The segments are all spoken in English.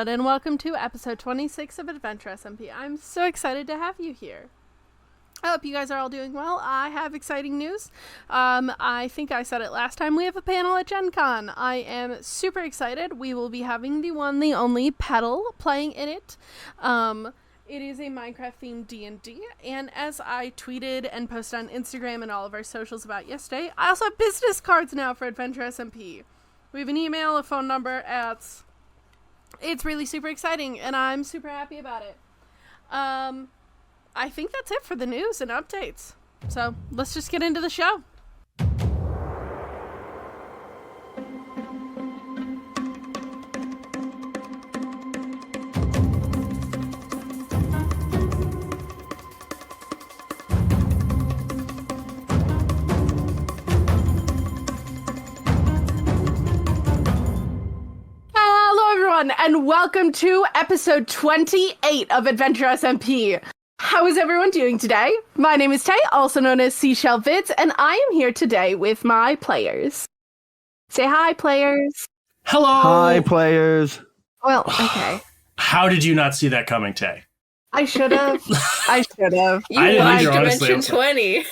everyone, and welcome to episode 26 of Adventure SMP. I'm so excited to have you here. I hope you guys are all doing well. I have exciting news. I think I said it last time. We have a panel at Gen Con. I am super excited. We will be having the one, the only Petal playing in it. It is a Minecraft-themed D&D, and as I tweeted and posted on Instagram and all of our socials about yesterday, I also have business cards now for Adventure SMP. We have an email, a phone number, ads. It's really super exciting, and I'm super happy about it. I think that's it for the news and updates. So let's just get into the show. And welcome to episode 28 of Adventure SMP. How is everyone doing today? My name is Tay, also known as Seashell Vids, and I am here today with my players. Say hi, players. Hello. Hi, players. Well, okay. How did you not see that coming, Tay? I should have. You watched Dimension 20.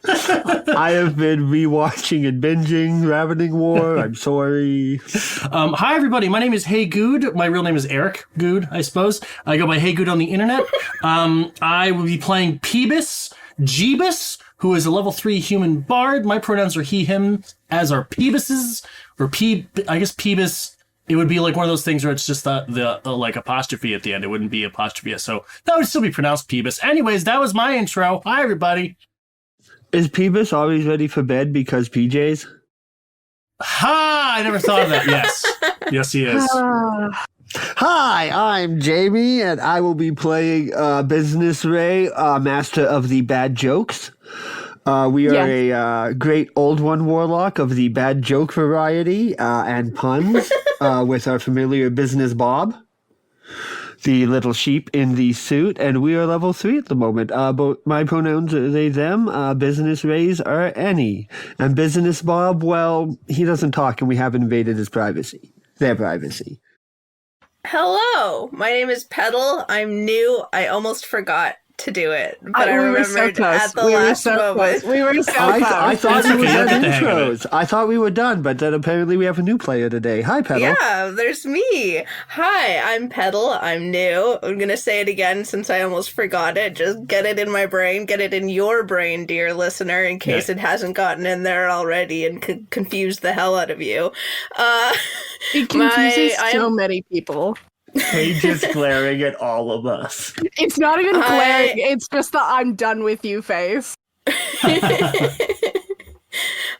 I have been rewatching and binging Ravening War. I'm sorry. Hi, everybody. My name is Hey Good. My real name is Eric Good, I suppose. I go by Hey Good on the internet. I will be playing Peebus, Jeebus, who is a level 3 human bard. My pronouns are he, him, as are Peebus's, or I guess Peebus. It would be like one of those things where it's just the like apostrophe at the end. It wouldn't be apostrophe, so that would still be pronounced Peebus. Anyways, that was my intro. Hi, everybody. Is Peebus always ready for bed because PJs? Ha! I never thought of that. Yes. Yes, he is. Hi, I'm Jamie, and I will be playing Business Ray, Master of the Bad Jokes. We are a great old one warlock of the bad joke variety and puns with our familiar Business Bob, the little sheep in the suit, and we are level 3 at the moment. But my pronouns are they, them. Business Rays are any. And Business Bob, well, he doesn't talk, and we haven't invaded his privacy. Their privacy. Hello, my name is Petal. I'm new. I almost forgot to do it, but I remembered at the last moment. We were so close. I thought we were okay. done intros. I thought we were done, but then apparently we have a new player today. Hi, Petal. Yeah, there's me. Hi, I'm Petal. I'm new. I'm gonna say it again since I almost forgot it. Just get it in my brain. Get it in your brain, dear listener, in case it hasn't gotten in there already and could confuse the hell out of you. It confuses so many people. Hey, just glaring at all of us. It's not even glaring, it's just the I'm done with you face.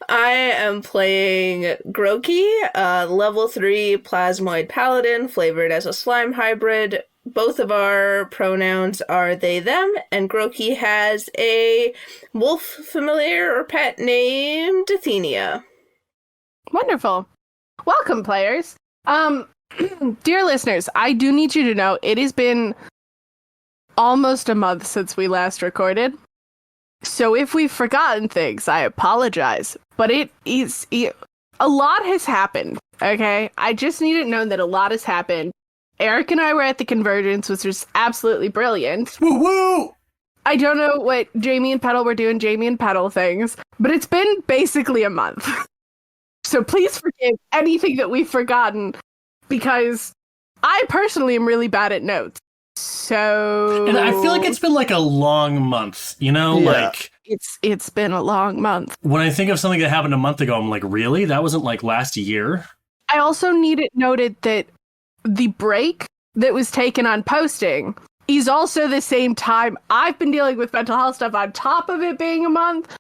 I am playing Groki, level 3 plasmoid paladin, flavored as a slime hybrid. Both of our pronouns are they, them, and Groki has a wolf familiar or pet named Athenia. Wonderful. Welcome, players. Dear listeners, I do need you to know it has been almost a month since we last recorded. So if we've forgotten things, I apologize. But a lot has happened, okay? I just need it known that a lot has happened. Eric and I were at the Convergence, which was absolutely brilliant. Woo woo! I don't know what Jamie and Petal were doing, Jamie and Petal things, but it's been basically a month. So please forgive anything that we've forgotten, because I personally am really bad at notes. So... And I feel like it's been like a long month, you know? Yeah. Like... It's been a long month. When I think of something that happened a month ago, I'm like, really? That wasn't like last year? I also need it noted that the break that was taken on posting is also the same time I've been dealing with mental health stuff on top of it being a month.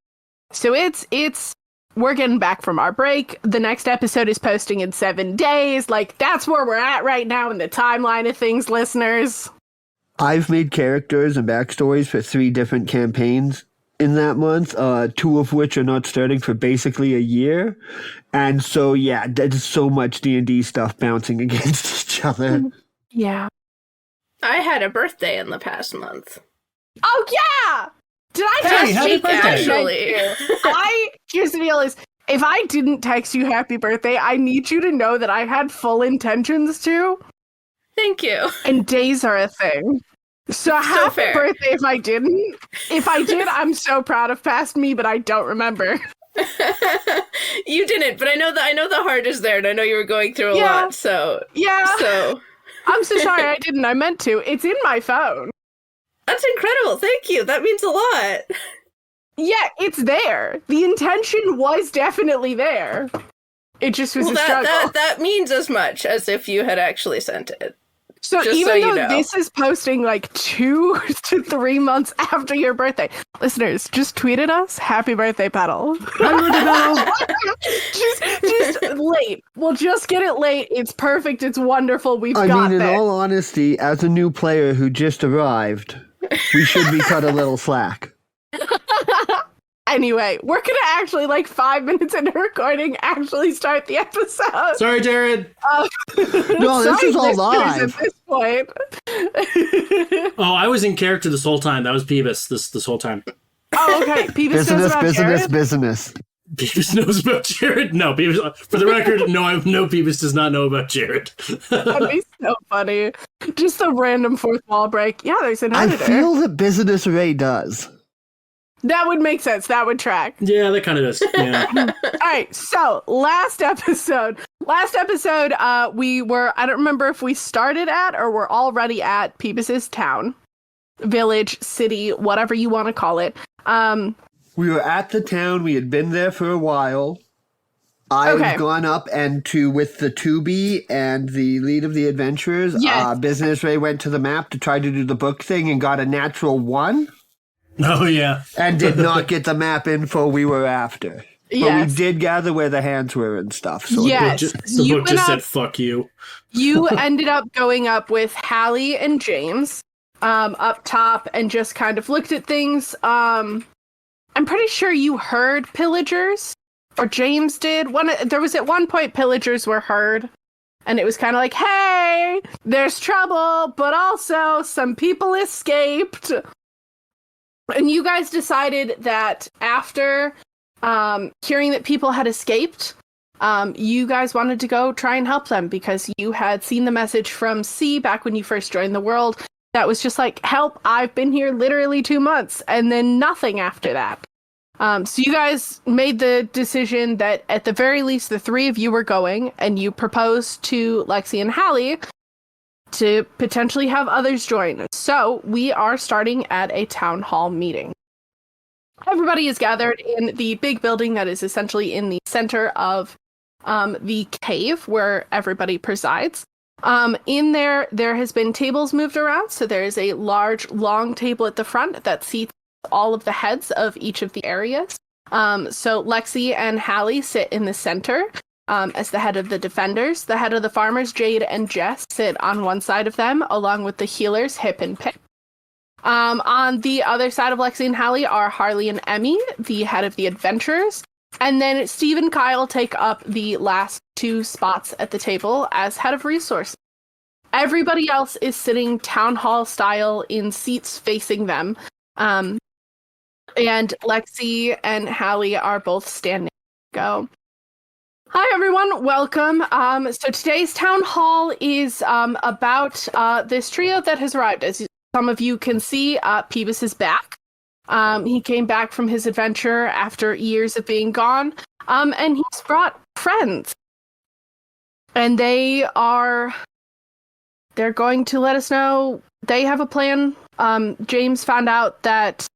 So it's... We're getting back from our break. The next episode is posting in 7 days. Like, that's where we're at right now in the timeline of things, listeners. I've made characters and backstories for 3 different campaigns in that month, 2 of which are not starting for basically a year. And so, yeah, there's so much D&D stuff bouncing against each other. Yeah. I had a birthday in the past month. Oh, yeah! Did I Hey, happy text you? birthday. Actually, here's the deal is, if I didn't text you happy birthday, I need you to know that I had full intentions to. Thank you. And days are a thing. So happy fair. birthday if I didn't. If I did, I'm so proud of past me, but I don't remember. You didn't, but I know the heart is there, and I know you were going through a lot. So I'm so sorry I didn't. I meant to. It's in my phone. That's incredible. Thank you. That means a lot. Yeah, it's there. The intention was definitely there. It just was a struggle. That means as much as if you had actually sent it. So just even so though you know. this is posting like 2 to 3 months after your birthday, listeners, just tweet at us. Happy birthday, Petal. just late. We'll just get it late. It's perfect. It's wonderful. We've got in this. all honesty, as a new player who just arrived, we should be cut a little slack. Anyway, we're gonna actually, like 5 minutes into recording, actually start the episode. Sorry, Jared. No, this is all live. At this point. Oh, I was in character this whole time. That was Peebus this whole time. Oh, okay. Peebus knows about Jared? Business. Peebus knows about Jared? No, Peebus, for the record, no, Peebus does not know about Jared. That'd be so funny. Just a random fourth wall break. Yeah, there's an I editor. feel that Business Ray does. That would make sense. That would track. Yeah, that kind of does. Yeah. All right. So last episode, we were, I don't remember if we started at or we're already at Peebus's town, village, city, whatever you want to call it. We were at the town. We had been there for a while. I had gone up and with the 2B and the lead of the adventurers. Yes. Business Ray went to the map to try to do the book thing and got a natural 1. Oh, yeah. And did not get the map info we were after. Yes. But we did gather where the hands were and stuff. So yes. The book just said, fuck you. You ended up going up with Hallie and James up top and just kind of looked at things. I'm pretty sure you heard pillagers, or James did. There was at one point pillagers were heard, and it was kind of like, hey, there's trouble, but also some people escaped. And you guys decided that after hearing that people had escaped, you guys wanted to go try and help them because you had seen the message from C back when you first joined the world that was just like, help, I've been here literally 2 months, and then nothing after that. So you guys made the decision that at the very least the 3 of you were going, and you proposed to Lexi and Hallie to potentially have others join. So we are starting at a town hall meeting. Everybody is gathered in the big building that is essentially in the center of the cave where everybody presides. In there has been tables moved around. So there is a large, long table at the front that seats all of the heads of each of the areas. So Lexi and Hallie sit in the center. As the head of the defenders. The head of the farmers, Jade and Jess, sit on one side of them, along with the healers, Hip and Pip. On the other side of Lexi and Hallie are Harley and Emmy, the head of the adventurers. And then Steve and Kyle take up the last 2 spots at the table as head of resources. Everybody else is sitting town hall style in seats facing them. And Lexi and Hallie are both standing. Go. Hi, everyone. Welcome. So today's town hall is about this trio that has arrived. As some of you can see, Peebus is back. He came back from his adventure after years of being gone, and he's brought friends. And they're going to let us know they have a plan. James found out that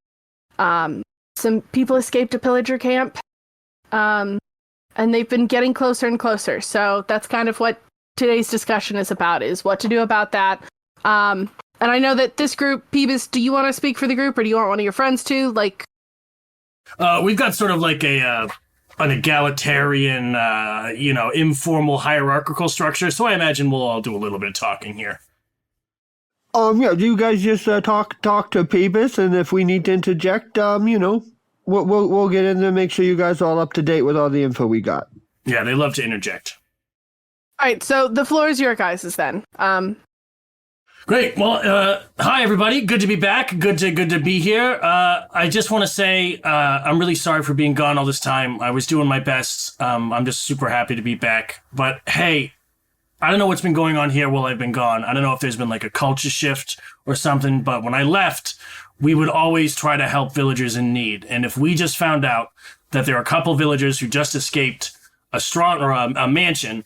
some people escaped a pillager camp. And they've been getting closer and closer. So that's kind of what today's discussion is about, is what to do about that. And I know that this group, Peebus, do you want to speak for the group or do you want one of your friends to? We've got sort of like an egalitarian, informal hierarchical structure. So I imagine we'll all do a little bit of talking here. Yeah, do you guys just talk to Peebus, and if we need to interject, we'll get in there and make sure you guys are all up to date with all the info we got. Yeah, they love to interject. All right, so the floor is your guys' then. Great. Well, hi everybody. Good to be back. Good to be here. I just want to say I'm really sorry for being gone all this time. I was doing my best. I'm just super happy to be back. But hey, I don't know what's been going on here while I've been gone. I don't know if there's been like a culture shift or something, but when I left, we would always try to help villagers in need. And if we just found out that there are a couple villagers who just escaped a mansion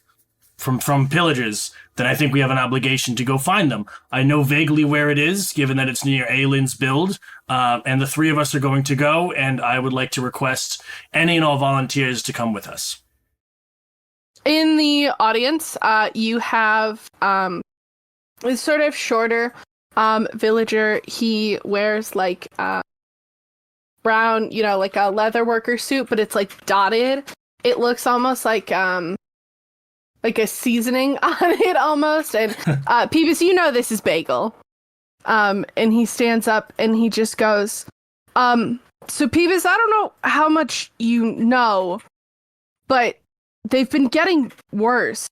from pillagers, then I think we have an obligation to go find them. I know vaguely where it is, given that it's near Aelin's build, and the three of us are going to go, and I would like to request any and all volunteers to come with us. In the audience, you have this sort of shorter villager. He wears like brown, like a leather worker suit, but it's like dotted. It looks almost like a seasoning on it almost. And Peebus, this is Bagel. And he stands up and he just goes, so Peebus, I don't know how much you know, but they've been getting worse.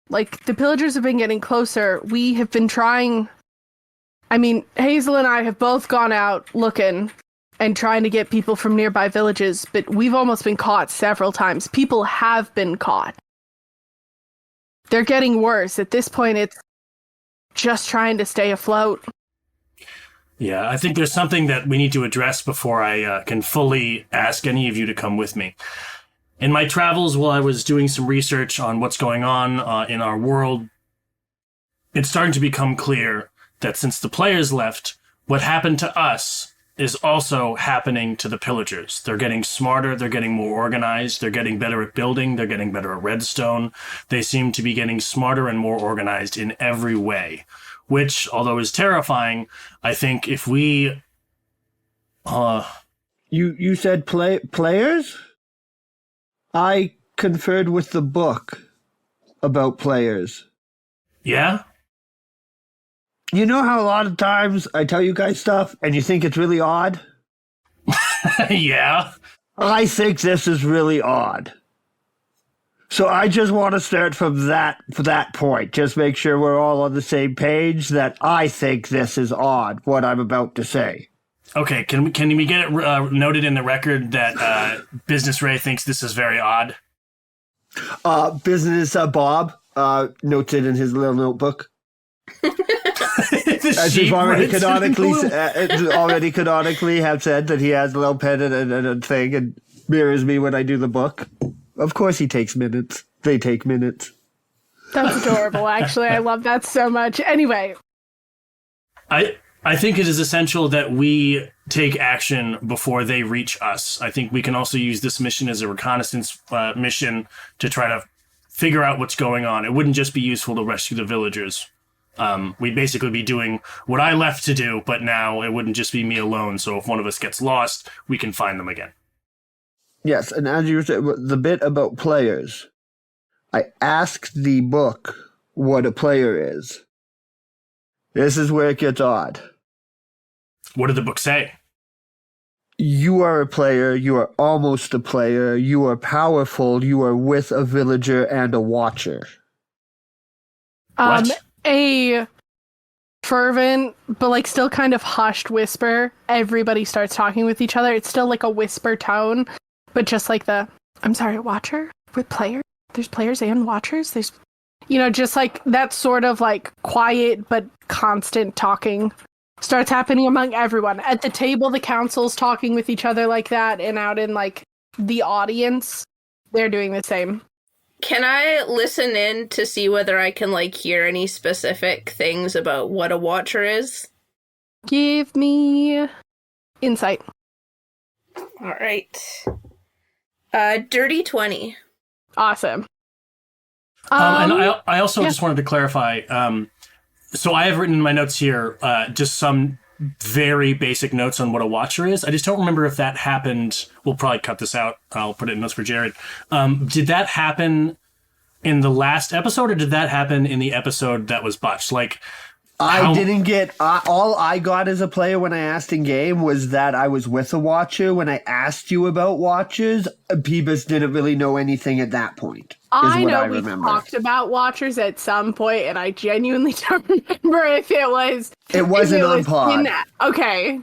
Like, the pillagers have been getting closer. We have been trying... Hazel and I have both gone out looking and trying to get people from nearby villages, but we've almost been caught several times. People have been caught. They're getting worse. At this point, it's just trying to stay afloat. Yeah, I think there's something that we need to address before I can fully ask any of you to come with me. In my travels, while I was doing some research on what's going on in our world, it's starting to become clear that since the players left, what happened to us is also happening to the pillagers. They're getting smarter, they're getting more organized, they're getting better at building, they're getting better at redstone. They seem to be getting smarter and more organized in every way, which, although is terrifying, I think if we... You said players? I conferred with the book about players. Yeah? You know how a lot of times I tell you guys stuff and you think it's really odd? Yeah. I think this is really odd. So I just want to start from that point. Just make sure we're all on the same page that I think this is odd, what I'm about to say. Okay, can we get it noted in the record that Business Ray thinks this is very odd? Business Bob notes it in his little notebook. As we've already canonically have said that he has a little pen and a thing and mirrors me when I do the book. Of course he takes minutes. They take minutes. That's adorable, actually. I love that so much. Anyway. I think it is essential that we take action before they reach us. I think we can also use this mission as a reconnaissance mission to try to figure out what's going on. It wouldn't just be useful to rescue the villagers. We'd basically be doing what I left to do, but now it wouldn't just be me alone. So if one of us gets lost, we can find them again. Yes, and as you said, the bit about players, I asked the book what a player is. This is where it gets odd. What did the book say? You are a player, you are almost a player, you are powerful, you are with a villager and a watcher. What? A fervent, but like still kind of hushed whisper. Everybody starts talking with each other. It's still like a whisper tone, but just like I'm sorry, watcher? With players? There's players and watchers? There's, just like that sort of like quiet but constant talking starts happening among everyone. At the table, the council's talking with each other like that, and out in like the audience, they're doing the same. Can I listen in to see whether I can like hear any specific things about what a watcher is? Give me insight. All right. Dirty 20. Awesome. And I also just wanted to clarify. So I have written in my notes here just some very basic notes on what a watcher is. I just don't remember if that happened. We'll probably cut this out. I'll put it in notes for Jared. Did that happen in the last episode, or did that happen in the episode that was botched? Like, I didn't get... all I got as a player when I asked in game was that I was with a watcher. When I asked you about watchers, Peebus didn't really know anything at that point. I know we talked about watchers at some point, and I genuinely don't remember if it was... It wasn't on pod. Okay.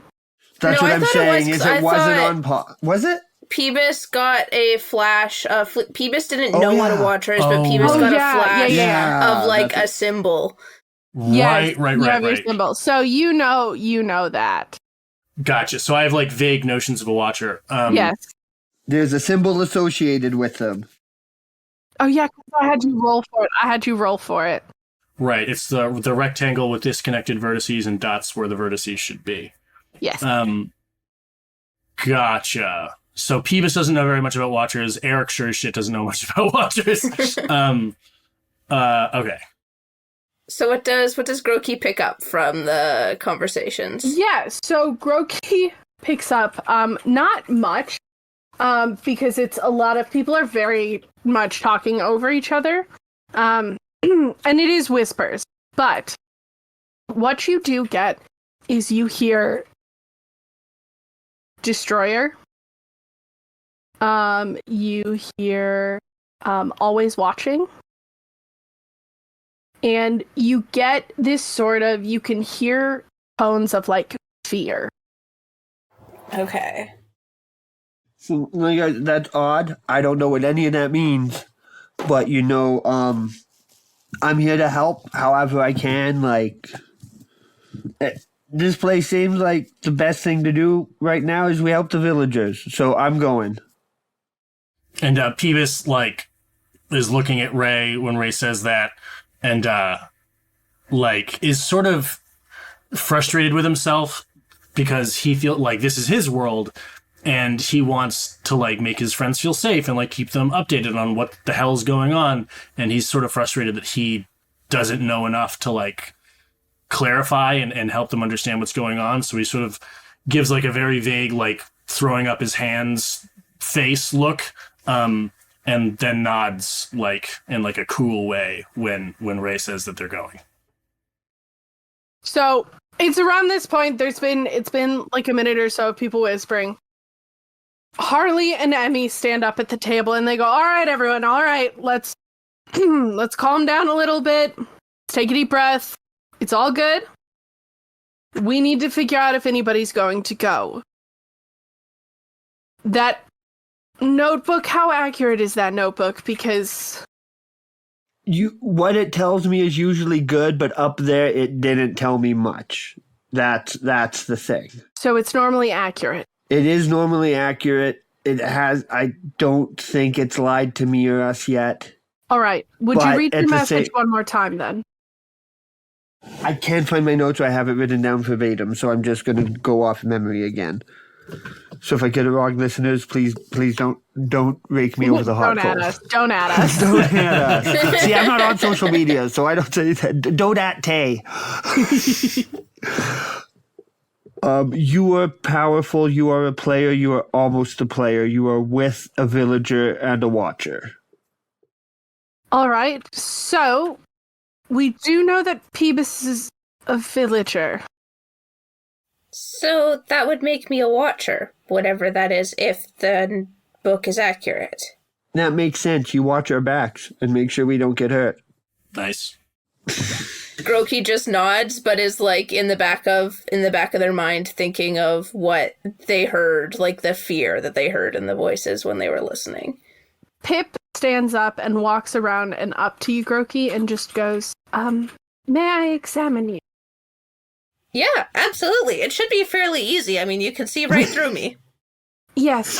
That's what I'm saying, it wasn't on pod. Was it? Peebus got a flash of... Peebus didn't know what a watcher is, but Oh, Peebus right. got a flash Yeah, of, like, that's a symbol. Yes, Right. you have your symbol. So you know that. Gotcha. So I have like vague notions of a watcher. Yes. There's a symbol associated with them. Oh yeah, 'cause I had you roll for it. Right. It's the rectangle with disconnected vertices and dots where the vertices should be. Yes. Gotcha. So Peebus doesn't know very much about watchers. Eric sure as shit doesn't know much about watchers. Okay. So what does Grokey pick up from the conversations? Yeah, so Grokey picks up not much, because it's a lot of people are very much talking over each other. And it is whispers. But what you do get is you hear Destroyer. You hear Always Watching. And you get this sort of, you can hear tones of like fear. Okay. So, that's odd. I don't know what any of that means. But, I'm here to help however I can. Like, this place seems like the best thing to do right now is we help the villagers. So I'm going. And Peebus, like, is looking at Ray when Ray says that, and, is sort of frustrated with himself because he feels like this is his world, and he wants to, like, make his friends feel safe and, like, keep them updated on what the hell's going on, and he's sort of frustrated that he doesn't know enough to, like, clarify and help them understand what's going on, so he sort of gives, like, a very vague, like, throwing up his hands face look, and then nods, like, in, like, a cool way when Ray says that they're going. So it's around this point, it's been like a minute or so of people whispering. Harley and Emmy stand up at the table and they go, all right, everyone, all right, let's calm down a little bit. Let's take a deep breath. It's all good. We need to figure out if anybody's going to go. That notebook, how accurate is that notebook? Because what it tells me is usually good, but up there it didn't tell me much. That's the thing. So it's normally accurate. It is normally accurate. I don't think it's lied to me or us yet. All right. Would you But read at the the message one more time then? I can't find my notes. I have it written down verbatim, so I'm just going to go off memory again. So if I get it wrong, listeners, please don't rake me over the hot coals. Don't at us. Don't at us. See, I'm not on social media, so I don't say that. Don't at Tay. You are powerful. You are a player. You are almost a player. You are with a villager and a watcher. All right. So we do know that Peebus is a villager. So that would make me a watcher, whatever that is, if the book is accurate. That makes sense. You watch our backs and make sure we don't get hurt. Nice. Grokey just nods, but is like in the back of their mind thinking of what they heard, like the fear that they heard in the voices when they were listening. Pip stands up and walks around and up to you, Grokey, and just goes, may I examine you? Yeah, absolutely. It should be fairly easy. I mean, you can see right through me. Yes.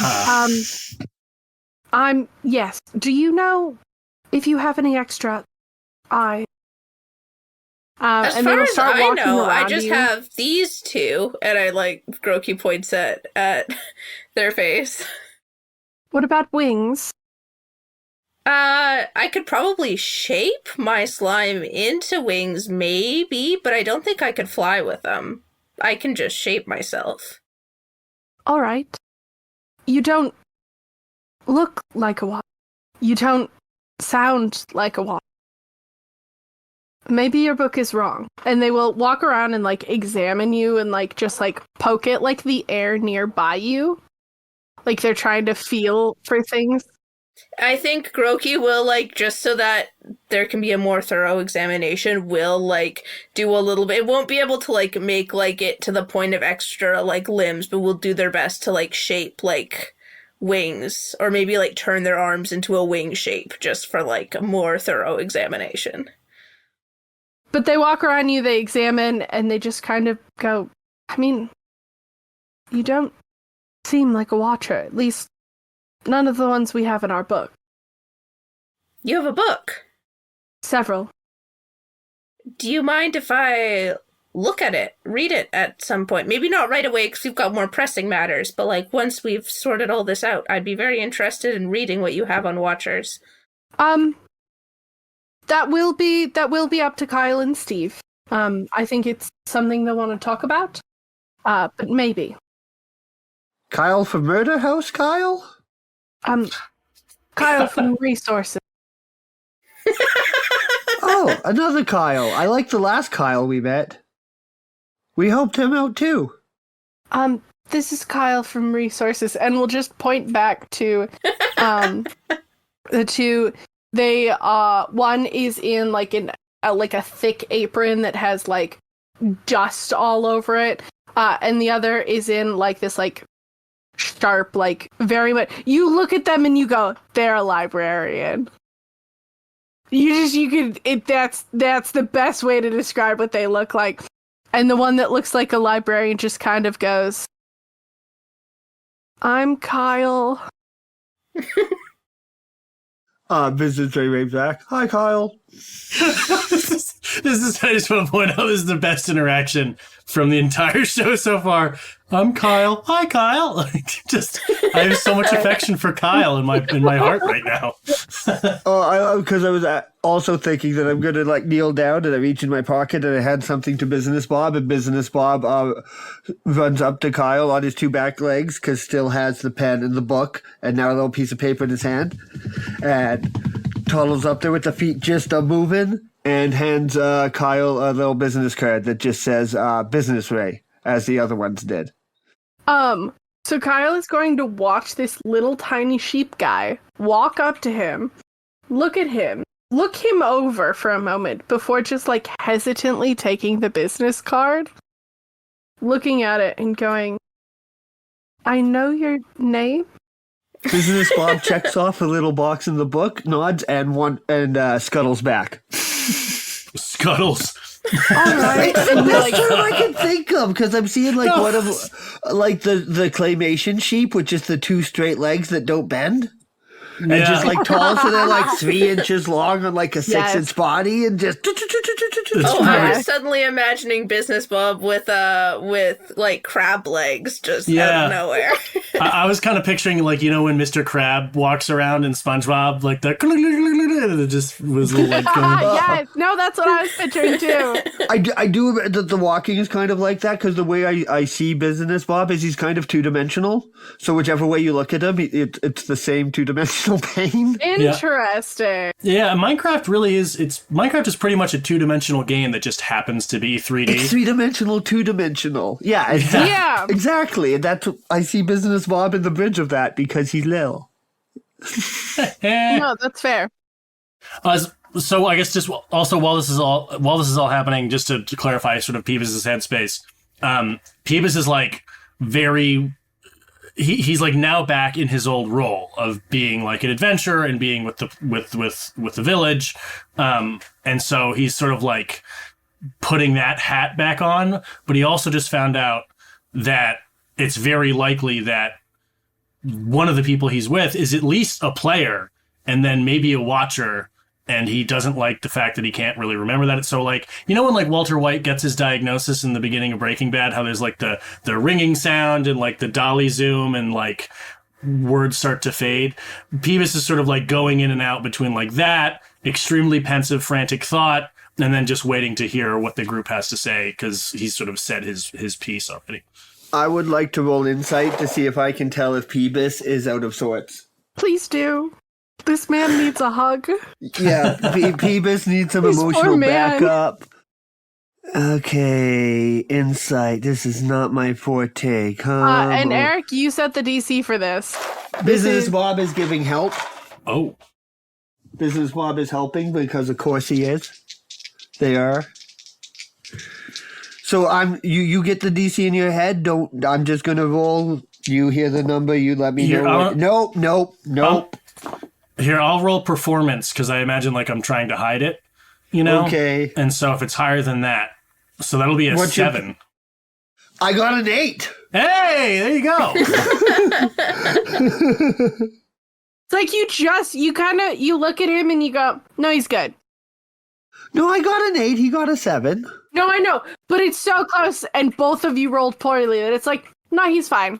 Yes. Do you know if you have any extra eyes? As and far they will as start I walking know, I around just you. have these two, and I Grokey points at their face. What about wings? I could probably shape my slime into wings, maybe, but I don't think I could fly with them. I can just shape myself. All right. You don't look like a wasp. You don't sound like a wasp. Maybe your book is wrong. And they will walk around and, examine you and, just, poke at, the air nearby you. Like they're trying to feel for things. I think Grokey will, just so that there can be a more thorough examination, will, do a little bit. It won't be able to, make, it to the point of extra, limbs, but will do their best to, shape, wings, or maybe like turn their arms into a wing shape just for like a more thorough examination. But they walk around you, they examine, and they just kind of go, I mean, you don't seem like a watcher. At least none of the ones we have in our book. You have a book? Several. Do you mind if I look at it, read it at some point? Maybe not right away because we've got more pressing matters, but like once we've sorted all this out, I'd be very interested in reading what you have on Watchers. That will be up to Kyle and Steve. I think it's something they want to talk about. But maybe. Kyle from Murder House, Kyle? Kyle from Resources. Oh, another Kyle. I like the last Kyle we met. We helped him out too. This is Kyle from Resources, and we'll just point back to the two. They one is in like a thick apron that has like dust all over it, and the other is in like this like sharp, like very much. You look at them and you go, they're a librarian. That's the best way to describe what they look like. And the one that looks like a librarian just kind of goes, I'm Kyle. Business Ray waves back. Hi, Kyle. This is, I just want to point out, this is the best interaction from the entire show so far. I'm Kyle. Hi, Kyle. I have so much affection for Kyle in my heart right now. Because I was also thinking that I'm gonna like kneel down and I reach in my pocket and I had something to Business Bob, and Business Bob runs up to Kyle on his two back legs because still has the pen and the book and now a little piece of paper in his hand, and toddles up there with the feet just moving and hands Kyle a little business card that just says Business Ray, as the other ones did. So Kyle is going to watch this little tiny sheep guy walk up to him, look at him, look him over for a moment before just like hesitantly taking the business card, looking at it and going, I know your name. Business Bob checks off a little box in the book, nods, and scuttles back. Scuttles. All right. And That's like, all I can think of because I'm seeing like one of like the claymation sheep with just the two straight legs that don't bend. And just like tall, so they're like 3 inches long on like a 6-inch body, and just. I was suddenly imagining Business Bob with like crab legs just out of nowhere. I was kind of picturing like, you know, when Mr. Crab walks around in SpongeBob, like the it just was a little like going. yes, no, that's what I was picturing too. I do that the walking is kind of like that because the way I see Business Bob is he's kind of 2-dimensional. So whichever way you look at him, it's the same 2-dimensional pain. Interesting. Yeah, Minecraft is pretty much a 2-dimensional game that just happens to be 3D. It's 3-dimensional, 2-dimensional. Yeah, exactly. Yeah. Exactly. And that's I see Business Bob in the bridge of that because he's Lil. No, that's fair. So I guess just also while this is all happening, just to clarify sort of Peebus's headspace, Peebus is like very. He's like now back in his old role of being like an adventurer and being with the village, and so he's sort of like putting that hat back on. But he also just found out that it's very likely that one of the people he's with is at least a player and then maybe a watcher. And he doesn't like the fact that he can't really remember that. So, like, you know when, like, Walter White gets his diagnosis in the beginning of Breaking Bad, how there's, like, the ringing sound and, like, the dolly zoom and, like, words start to fade? Peebus is sort of, like, going in and out between, like, that extremely pensive, frantic thought and then just waiting to hear what the group has to say because he's sort of said his piece already. I would like to roll insight to see if I can tell if Peebus is out of sorts. Please do. This man needs a hug. Yeah, Peebus needs some emotional backup. Okay, insight. This is not my forte. And Eric, you set the DC for this. Business Bob is giving help. Oh. Business Bob is helping because of course he is. They are. So you get the DC in your head. I'm just gonna roll You hear the number, you let me Here, know. Nope. Here, I'll roll performance because I imagine like I'm trying to hide it, you know? Okay. And so if it's higher than that, so that'll be a 7. I got an 8. Hey, there you go. It's like you look at him and you go, no, he's good. No, I got an 8. He got a 7. No, I know, but it's so close, and both of you rolled poorly that it's like, no, he's fine.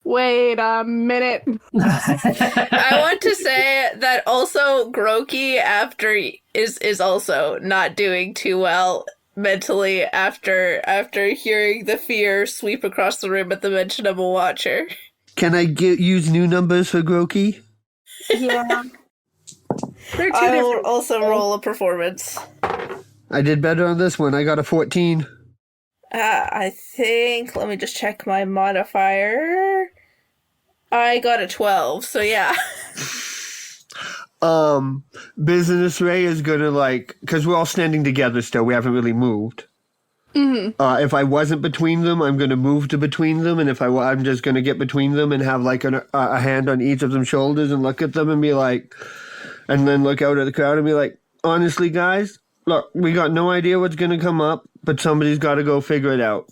Wait a minute. I want to say that also Groki is also not doing too well mentally after hearing the fear sweep across the room at the mention of a watcher. Can I use new numbers for Groki? Yeah. I will also roll a performance. I did better on this one. I got a 14. I think, let me just check my modifier. I got a 12, so yeah. Business Ray is gonna because we're all standing together still. We haven't really moved. Mm-hmm. If I wasn't between them, I'm gonna move to between them, and if I'm just gonna get between them and have like a hand on each of them shoulders and look at them and be like, and then look out at the crowd and be like, honestly, guys, look, we got no idea what's gonna come up, but somebody's got to go figure it out.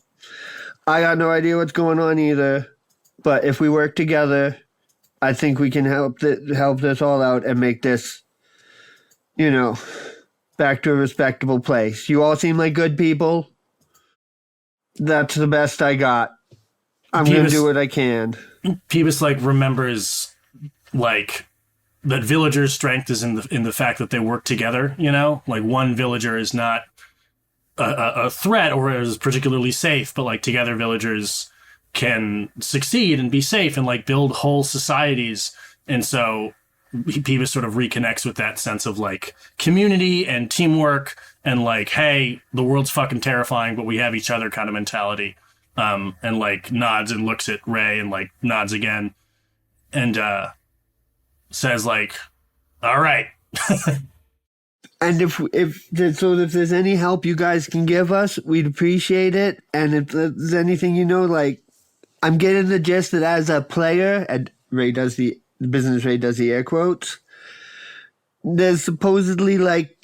I got no idea what's going on either, but if we work together, I think we can help this all out and make this, back to a respectable place. You all seem like good people. That's the best I got. I'm going to do what I can. Peebus remembers that villagers' strength is in the fact that they work together, one villager is not a threat or is particularly safe, but together villagers can succeed and be safe and build whole societies. And so Peebus sort of reconnects with that sense of community and teamwork and hey, the world's fucking terrifying, but we have each other kind of mentality. And nods and looks at Ray and nods again and says all right. And if there's any help you guys can give us, we'd appreciate it. And if there's anything, I'm getting the gist that as a player, and Business Ray does the air quotes, there's supposedly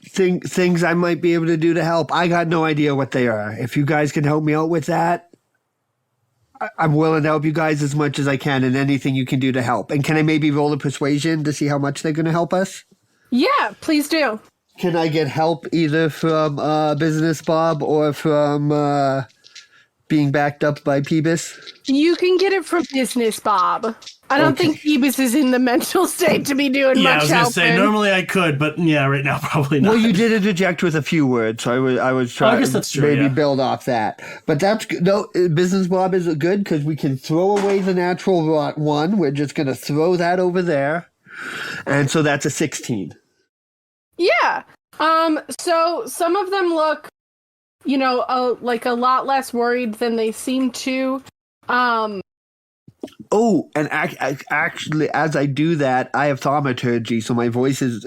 things I might be able to do to help. I got no idea what they are. If you guys can help me out with that, I'm willing to help you guys as much as I can, and anything you can do to help. And can I maybe roll a persuasion to see how much they're going to help us? Yeah, please do. Can I get help either from Business Bob or from being backed up by Peebus? You can get it from Business Bob. I don't think Peebus is in the mental state to be doing much helping. Yeah, I was going to say, normally I could, but yeah, right now probably not. Well, you did interject with a few words, so I was trying to maybe build off that. But that's good. No, Business Bob is good because we can throw away the natural rot one. We're just going to throw that over there. And so that's a 16. Yeah. So some of them look, a lot less worried than they seem to. Oh, and actually, as I do that, I have thaumaturgy, so my voice is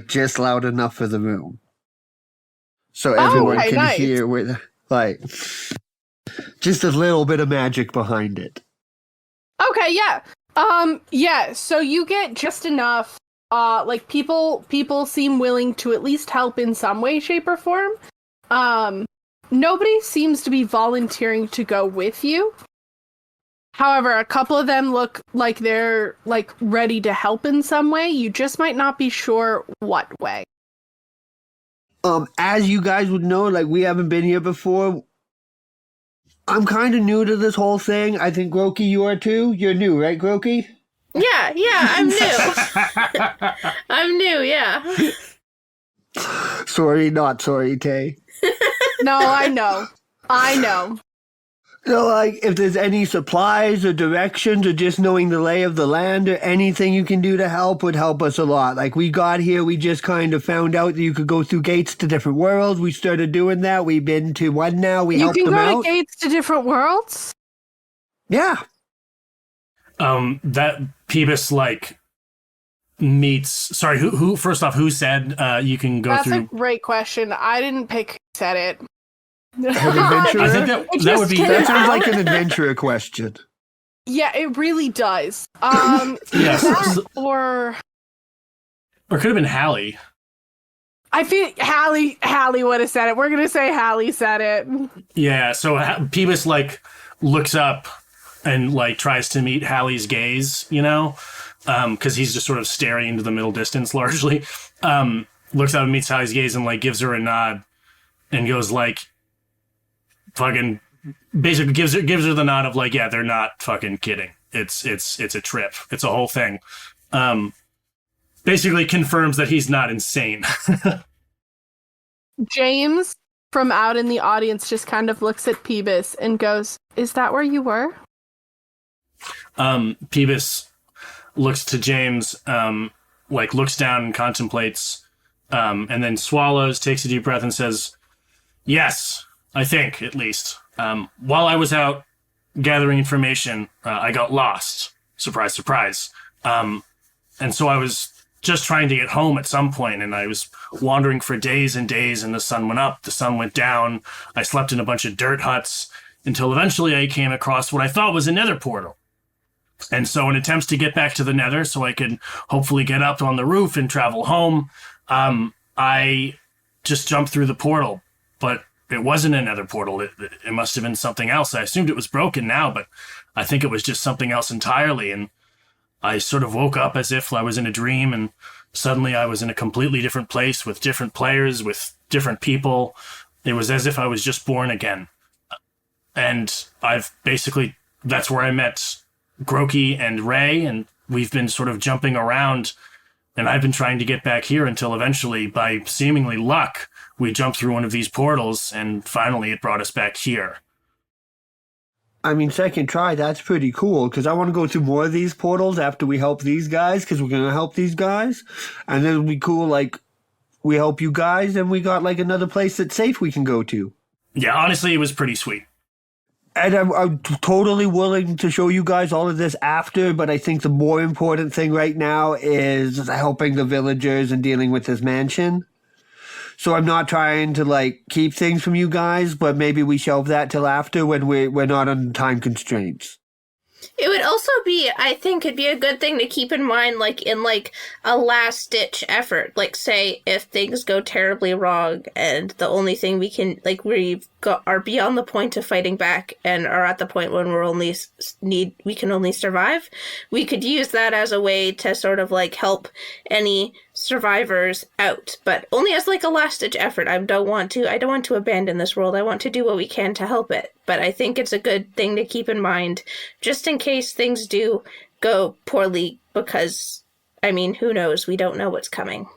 just loud enough for the room, so everyone can hear with just a little bit of magic behind it. Okay, yeah. Yeah. So you get just enough. People seem willing to at least help in some way, shape, or form. Nobody seems to be volunteering to go with you. However, a couple of them look like they're ready to help in some way. You just might not be sure what way. As you guys would know, we haven't been here before. I'm kind of new to this whole thing. I think Groki, you are too. You're new, right, Groki? Yeah, I'm new. I'm new, yeah. Sorry, not sorry, Tay. No, I know. If there's any supplies or directions or just knowing the lay of the land or anything you can do to help would help us a lot. We got here, we just kind of found out that you could go through gates to different worlds. We started doing that. We've been to one now. We helped them out. You can go to gates to different worlds? Yeah. That Peebus meets. Sorry, who? First off, who said you can go through? That's a great question. I didn't pick who said it. An adventurer? I think that would be. That sounds like an adventurer question. Yeah, it really does. Yes. That or Or it could have been Hallie. I feel Hallie would have said it. We're gonna say Hallie said it. Yeah, so Peebus, like, looks up and, like, tries to meet Hallie's gaze, you know? Because he's just sort of staring into the middle distance, largely. Looks up and meets Hallie's gaze and, like, gives her a nod and goes, like, fucking... Basically gives her the nod of, like, yeah, they're not fucking kidding. It's a trip. It's a whole thing. Basically confirms that he's not insane. James, from out in the audience, just kind of looks at Peebus and goes, "Is that where you were?" Peebus looks to James, like, looks down and contemplates, and then swallows, takes a deep breath, and says, "Yes, I think, at least. While I was out gathering information, I got lost. Surprise, surprise. And so I was just trying to get home at some point, and I was wandering for days and days, and the sun went up, the sun went down. I slept in a bunch of dirt huts until eventually I came across what I thought was a nether portal. And so in attempts to get back to the nether so I could hopefully get up on the roof and travel home, I just jumped through the portal. But it wasn't a nether portal. It must have been something else. I assumed it was broken now, but I think it was just something else entirely. And I sort of woke up as if I was in a dream, and suddenly I was in a completely different place with different players, with different people. It was as if I was just born again. And that's where I met Groki and Ray, and we've been sort of jumping around, and I've been trying to get back here until eventually, by seemingly luck, we jumped through one of these portals, and finally it brought us back here." I mean, second try, that's pretty cool, because I want to go through more of these portals after we help these guys, because we're going to help these guys. And then it'll be cool, like, we help you guys, and we got, like, another place that's safe we can go to. Yeah, honestly, it was pretty sweet. And I'm totally willing to show you guys all of this after, but I think the more important thing right now is helping the villagers and dealing with this mansion. So I'm not trying to, like, keep things from you guys, but maybe we shelve that till after when we're not on time constraints. It would also be, I think it'd be a good thing to keep in mind, like, in, like, a last-ditch effort. Like, say, if things go terribly wrong and the only thing we can, like, are beyond the point of fighting back and are at the point when we can only survive, we could use that as a way to sort of, like, help any survivors out, but only as, like, a last-ditch effort. I don't want to abandon this world. I want to do what we can to help it. But I think it's a good thing to keep in mind, just in case things do go poorly, because, I mean, who knows? We don't know what's coming.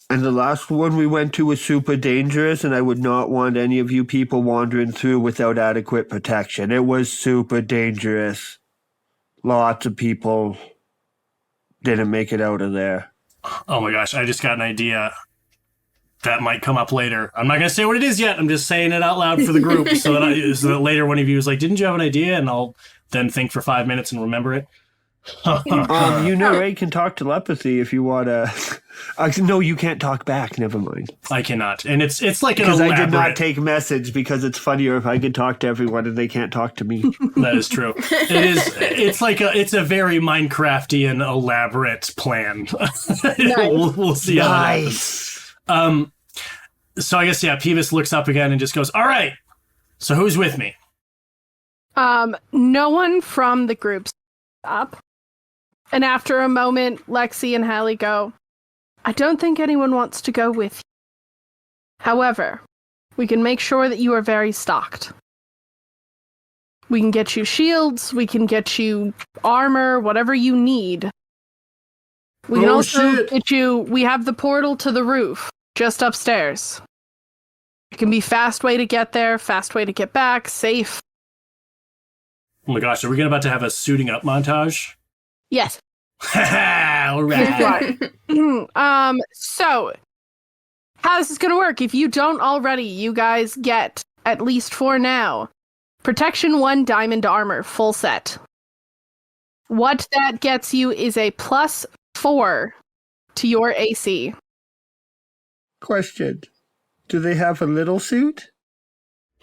And the last one we went to was super dangerous, and I would not want any of you people wandering through without adequate protection. It was super dangerous. Lots of people didn't make it out of there. Oh my gosh, I just got an idea that might come up later. I'm not going to say what it is yet. I'm just saying it out loud for the group so that later one of you is like, "Didn't you have an idea?" And I'll then think for 5 minutes and remember it. Ray can talk telepathy if you want to. No, you can't talk back. Never mind. I cannot. And it's like an because elaborate... I did not take message, because it's funnier if I could talk to everyone and they can't talk to me. That is true. It's a very Minecraftian elaborate plan. Nice. We'll see how it happens. So I guess, yeah, Peebus looks up again and just goes, "All right, so who's with me?" No one from the group's up. And after a moment, Lexi and Hallie go, "I don't think anyone wants to go with you. However, we can make sure that you are very stocked. We can get you shields, we can get you armor, whatever you need. We can also get you, we have the portal to the roof, just upstairs. It can be fast way to get there, fast way to get back, safe." Oh my gosh, are we about to have a suiting up montage? Yes. All right. So, how this is going to work, if you don't already, you guys get, at least for now, Protection 1 Diamond Armor, full set. What that gets you is a +4 to your AC. Question. Do they have a little suit?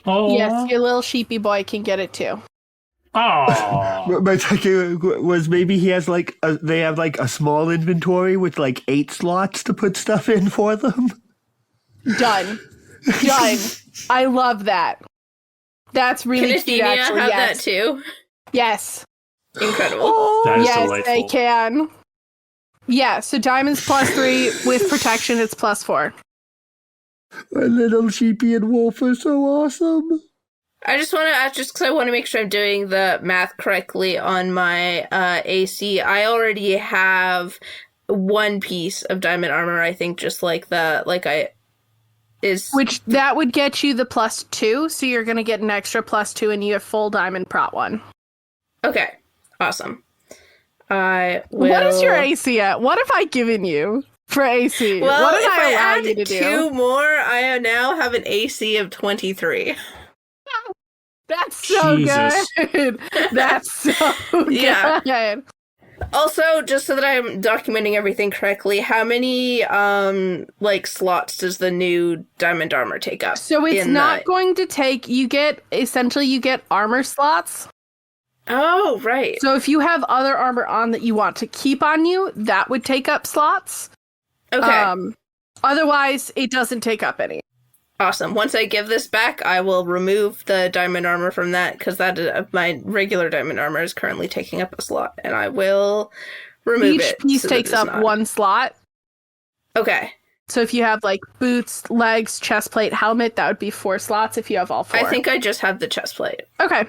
Oh. Yes, your little sheepy boy can get it too. Oh, My thinking was maybe he has they have like a small inventory with like 8 slots to put stuff in for them. Done. Done. I love that. That's really Can cute, Athenia actually. have Yes. that too? Yes. Incredible. that is Yes, delightful. they can. Yeah, so diamonds +3 with protection, it's +4. My little sheepy and wolf are so awesome. I just want to ask, just because I want to make sure I'm doing the math correctly on my AC. I already have 1 piece of diamond armor. I think just like that, Which that would get you the +2, so you're gonna get an extra +2, and you have full diamond prot 1. Okay, awesome. I will. What is your AC at? What have I given you for AC? Well, what did if I allow add you to do? 2 more, I now have an AC of 23. That's so Jesus. good. That's so Yeah. good. Also, just so that I'm documenting everything correctly, how many slots does the new diamond armor take up? So it's in not the- going to take. You get armor slots. Oh, right. So if you have other armor on that you want to keep on you, that would take up slots. Okay. Otherwise, it doesn't take up any. Awesome. Once I give this back, I will remove the diamond armor from that, because my regular diamond armor is currently taking up a slot, and I will remove Each it. piece so that takes it's up not- 1 slot. Okay. So if you have like boots, legs, chest plate, helmet, that would be 4 slots if you have all 4. I think I just have the chest plate. Okay.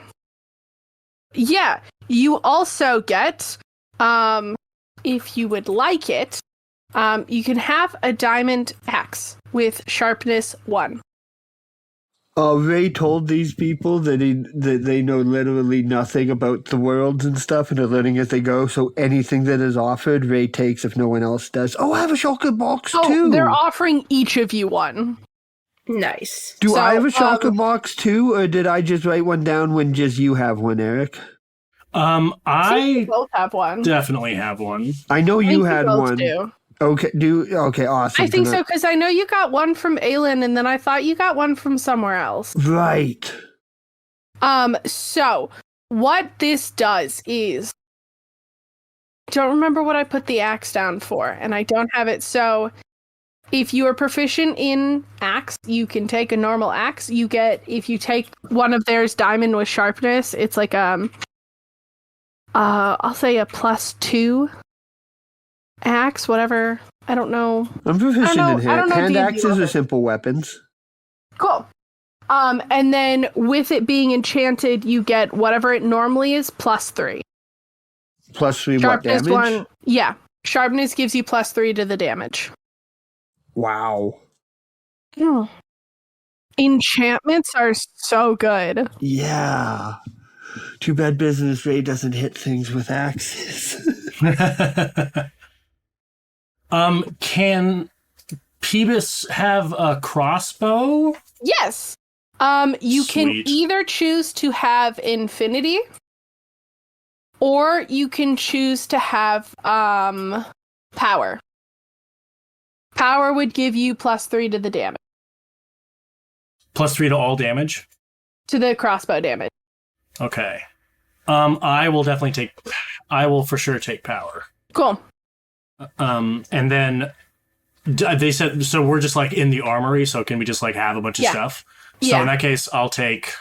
Yeah. You also get, if you would like it, you can have a diamond axe with sharpness 1. Ray told these people that they know literally nothing about the worlds and stuff, and are learning as they go. So anything that is offered, Ray takes if no one else does. Oh, I have a chocolate box too. They're offering each of you 1. Nice. Do So, I have a chocolate box too, or did I just write one down when just you have one, Eric? I I both have 1. definitely have one. I know I you think had both one. do. Okay, awesome. I think so, because I know you got one from Aelin, and then I thought you got one from somewhere else. Right. So what this does is, don't remember what I put the axe down for, and I don't have it. So if you are proficient in axe, you can take a normal axe. You get, if you take one of theirs diamond with sharpness, it's like I'll say a +2 axe, whatever. I don't know. I'm proficient I in don't know hand D&D axes are weapons. simple weapons. Cool. And then with it being enchanted, you get whatever it normally is +3. +3 what Sharpness damage? 1. Yeah. Sharpness gives you +3 to the damage. Wow. Enchantments are so good. Yeah. Too bad Business Ray doesn't hit things with axes. Can Peebus have a crossbow? Yes. You can Sweet. either choose to have infinity, or you can choose to have power. Power would give you +3 to the damage, +3 to all damage? to the crossbow damage. Okay. I will for sure take power. Cool. And then they said, so we're just like in the armory, so can we just like have a bunch of Yeah. stuff? So Yeah. in that case, I'll take.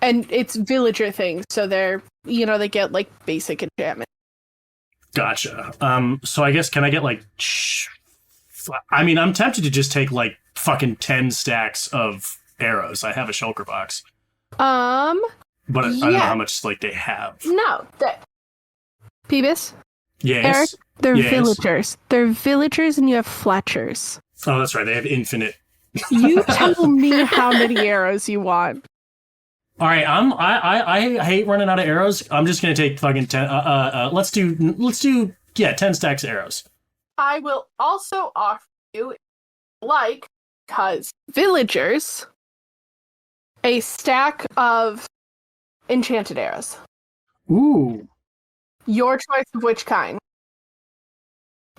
And it's villager things, so they're, they get like basic enchantment. Gotcha. So I guess, can I get like. I mean, I'm tempted to just take like fucking 10 stacks of arrows. I have a shulker box, but I don't know Yeah. how much like they have. No. Peebus? Yes. Eric? They're Yes. villagers. They're villagers, and you have Fletchers. Oh, that's right. They have infinite. You tell me how many arrows you want. All right. I hate running out of arrows. I'm just gonna take fucking 10. Let's do 10 stacks of arrows. I will also offer you, because villagers, a stack of enchanted arrows. Ooh. Your choice of which kind.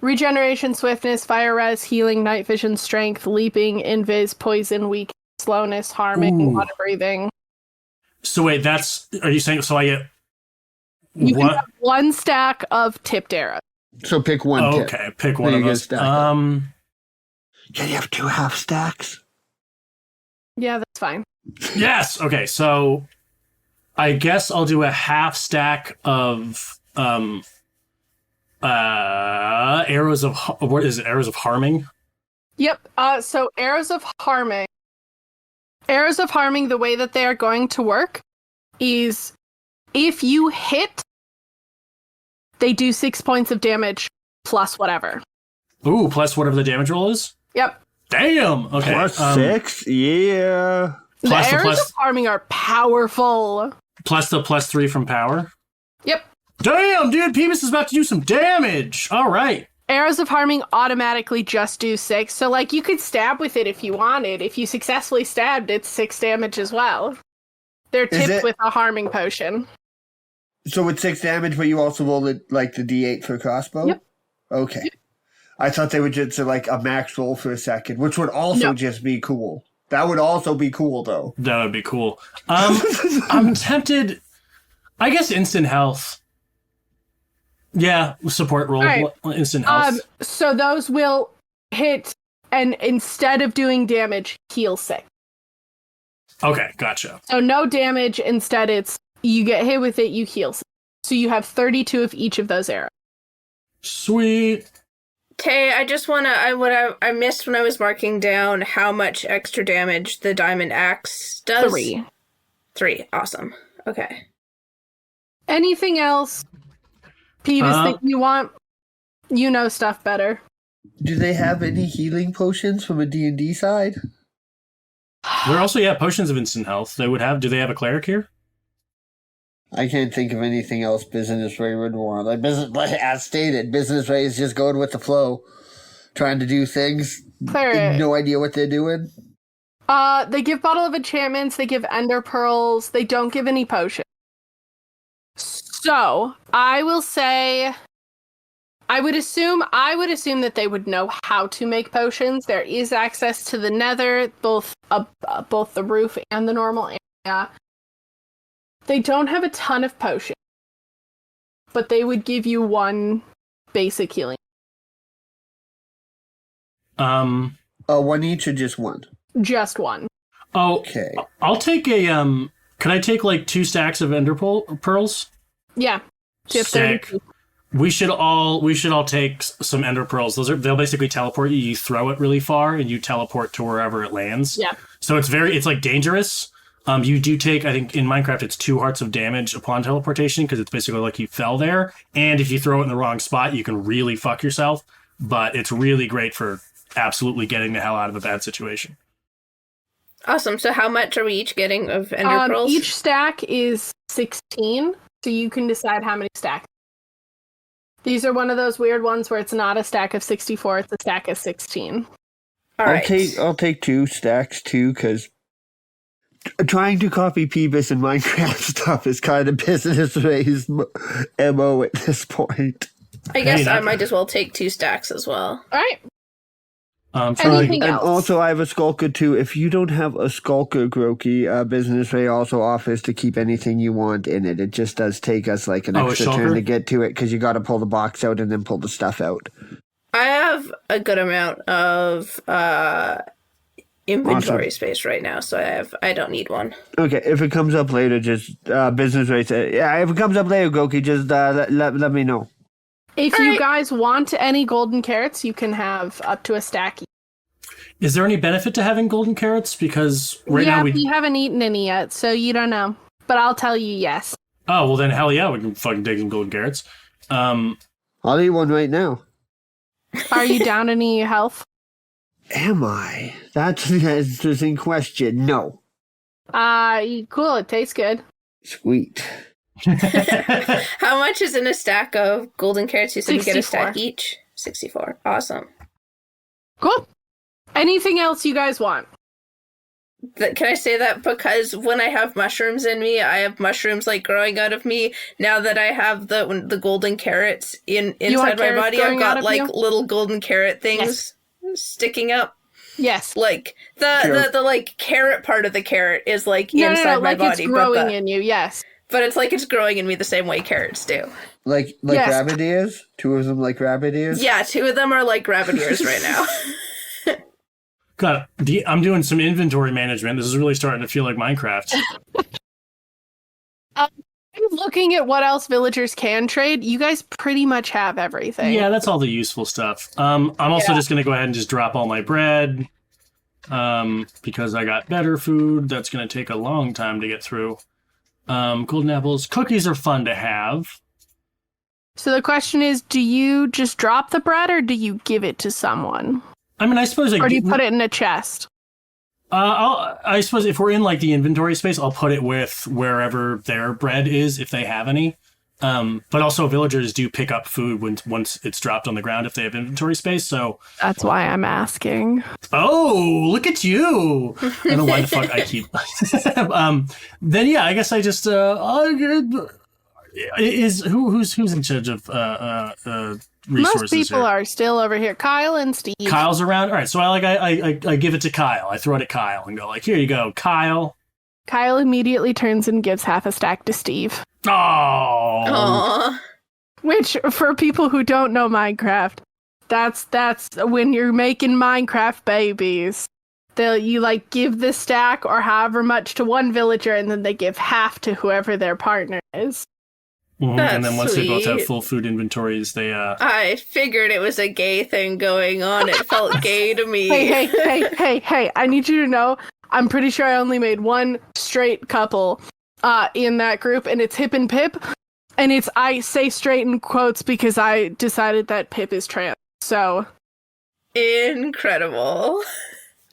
Regeneration, swiftness, fire res, healing, night vision, strength, leaping, invis, poison, weak, slowness, harming, Ooh. water breathing. So wait, are you saying, so I get You can what? have 1 stack of tipped arrows. So pick one tip. Okay, pick one Then of you get those. stacked up. Can you have 2 half stacks? Yeah, that's fine. Yes. Okay, so I guess I'll do a half stack of arrows of what is it? Arrows of harming. Yep. So arrows of harming. Arrows of harming, the way that they are going to work is if you hit, they do 6 points of damage plus whatever. Ooh, plus whatever the damage roll is. Yep. Damn. Okay. Plus 6? Yeah. The Plus arrows of harming are powerful. Plus the +3 from power. Yep. Damn, dude, Peebus is about to do some damage. All right. Arrows of harming automatically just do 6. So, like, you could stab with it if you wanted. If you successfully stabbed, it's 6 damage as well. They're tipped with a harming potion. So with 6 damage, but you also roll it like the D8 for crossbow? Yep. Okay. Yep. I thought they would just like a max roll for a second, which would also just be cool. That would also be cool, though. That would be cool. I'm tempted. I guess instant health. Yeah, support roll. Right. Instant health. So those will hit, and instead of doing damage, heal 6. Okay, gotcha. So no damage. Instead, it's you get hit with it, you heal 6. So you have 32 of each of those arrows. Sweet. Tay, I just want to, I missed when I was marking down how much extra damage the diamond axe does. 3. 3, awesome. Okay. Anything else, Peebus, that you want? You know stuff better. Do they have any healing potions from a D&D side? There also, potions of instant health. They would have. Do they have a cleric here? I can't think of anything else Business Ray would want. Like as stated, Business Ray is just going with the flow, trying to do things. Cleric. No idea what they're doing. They give Bottle of Enchantments, they give Ender Pearls, they don't give any potions. So, I will say, I would assume that they would know how to make potions. There is access to the Nether, both the roof and the normal area. They don't have a ton of potions, but they would give you 1 basic healing. One each or just 1? Just 1. Oh, okay. I'll take a Can I take like 2 stacks of Ender Pearls? Yeah. Sick. We should all take some Ender Pearls. They'll basically teleport you. You throw it really far and you teleport to wherever it lands. Yeah. So it's like dangerous. You do take, I think in Minecraft, it's 2 hearts of damage upon teleportation because it's basically like you fell there. And if you throw it in the wrong spot, you can really fuck yourself. But it's really great for absolutely getting the hell out of a bad situation. Awesome. So how much are we each getting of Ender Pearls? Each stack is 16, so you can decide how many stacks. These are one of those weird ones where it's not a stack of 64, it's a stack of 16. All right. I'll take 2 stacks too, because trying to copy Peebus and Minecraft stuff is kind of Business Ray's MO at this point. I guess I might as well take 2 stacks as well. All right. And also, I have a Skulker too. If you don't have a Skulker, Groki, Business Ray also offers to keep anything you want in it. It just does take us like an extra turn to get to it because you got to pull the box out and then pull the stuff out. I have a good amount of inventory space right now, so I don't need one. Okay, if it comes up later, just Business Ray said, yeah, if it comes up later, Groki, just let me know. If you guys want any golden carrots, you can have up to a stack. Is there any benefit to having golden carrots? Because now we haven't eaten any yet, so you don't know. But I'll tell you yes. Oh, well then hell yeah, we can fucking take some golden carrots. I'll eat one right now. Are you down any health? Am I? That's an interesting question. No. Cool, it tastes good. Sweet. How much is in a stack of golden carrots? You said we get a stack 64. each? 64. Awesome. Cool. Anything else you guys want? Can I say that? Because when I have mushrooms in me, I have mushrooms like growing out of me. Now that I have the golden carrots inside my body, I've got like little golden carrot things sticking up. Yes. Like Sure. the like carrot part of the carrot is like No, inside my like body, it's growing in you. Yes. but it's like it's growing in me the same way carrots do. Like Yes. rabbit ears? Two of them like rabbit ears? Yeah, 2 of them are like rabbit ears right now. God, I'm doing some inventory management. This is really starting to feel like Minecraft. I'm looking at what else villagers can trade. You guys pretty much have everything. Yeah, that's all the useful stuff. I'm also just going to go ahead and just drop all my bread because I got better food. That's going to take a long time to get through. Golden apples. Cookies are fun to have. So the question is, do you just drop the bread or do you give it to someone? I mean, I suppose Or do you put it in a chest? I suppose if we're in like the inventory space, I'll put it with wherever their bread is, if they have any. But also villagers do pick up food once it's dropped on the ground if they have inventory space. So That's why I'm asking. oh, look at you! I don't know why the fuck I keep. Then yeah, I guess I just who's in charge of resources? Most people here? are still over here. Kyle and Steve. Kyle's around. All right, so I give it to Kyle. I throw it at Kyle and go like, "Here you go, Kyle." Kyle immediately turns and gives half a stack to Steve. Oh, Aww. Which, for people who don't know Minecraft, that's when you're making Minecraft babies. You like give the stack or however much to one villager, and then they give half to whoever their partner is. Mhm. And then once they both have sweet. full food inventories, they I figured it was a gay thing going on. It felt gay to me. Hey, I need you to know, I'm pretty sure I only made one straight couple in that group, and it's Hip and Pip. And I say straight in quotes because I decided that Pip is trans. So Incredible.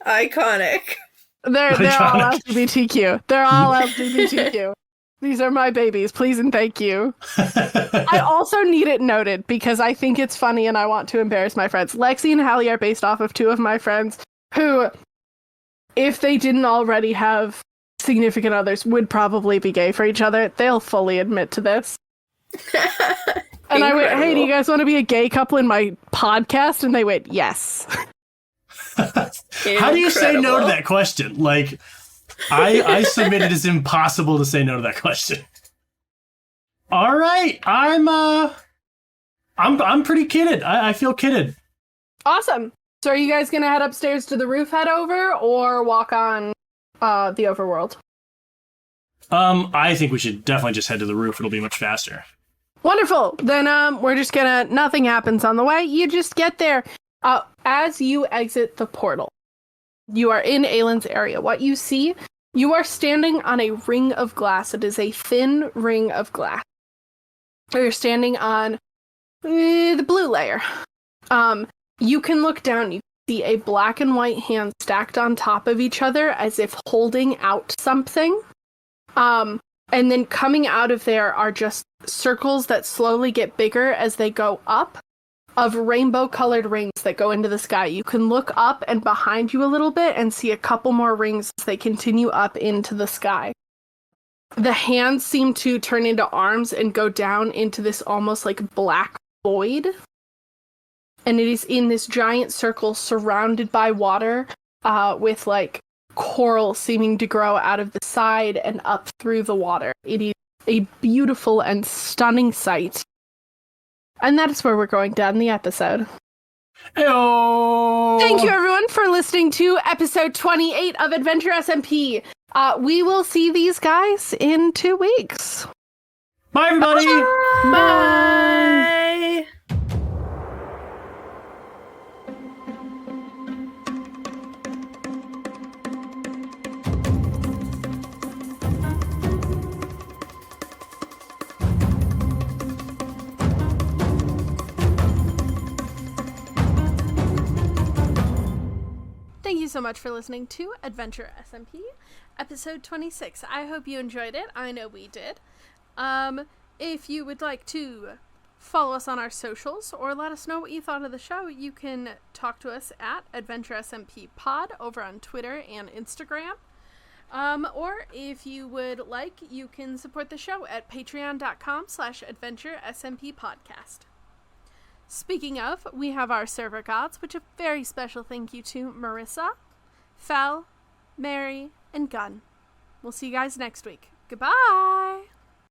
Iconic. they're all Iconic. LGBTQ. They're all LGBTQ. These are my babies, please and thank you. I also need it noted because I think it's funny and I want to embarrass my friends. Lexi and Hallie are based off of 2 of my friends who, if they didn't already have significant others, would probably be gay for each other. They'll fully admit to this. And I went, hey, do you guys want to be a gay couple in my podcast? And they went, yes. How do you say no to Incredible. that question? Like, I submitted it's impossible to say no to that question. All right, I'm pretty kidded. I feel kidded. Awesome. So are you guys going to head upstairs to the roof, head over, or walk on the overworld? I think we should definitely just head to the roof. It'll be much faster. Wonderful. Then we're just gonna, nothing happens on the way. You just get there. As you exit the portal, you are in Aelin's area. What you see, you are standing on a ring of glass. It is a thin ring of glass. You're standing on the blue layer. You can look down. You see a black and white hand stacked on top of each other as if holding out something. And then coming out of there are just circles that slowly get bigger as they go up, of rainbow-colored rings that go into the sky. You can look up and behind you a little bit and see a couple more rings as they continue up into the sky. The hands seem to turn into arms and go down into this almost like black void. And it is in this giant circle surrounded by water, with like coral seeming to grow out of the side and up through the water. It is a beautiful and stunning sight. And that is where we're going to end the episode. Heyo! Thank you, everyone, for listening to episode 28 of Adventure SMP. We will see these guys in 2 weeks. Bye, everybody. Bye. Thank you so much for listening to Adventure SMP, episode 26. I hope you enjoyed it. I know we did. If you would like to follow us on our socials or let us know what you thought of the show, you can talk to us at Adventure SMP Pod over on Twitter and Instagram. Or if you would like, you can support the show at patreon.com/adventure SMP podcast. Speaking of, we have our server gods, which a very special thank you to Marissa, Fel, Mary, and Gunn. We'll see you guys next week. Goodbye!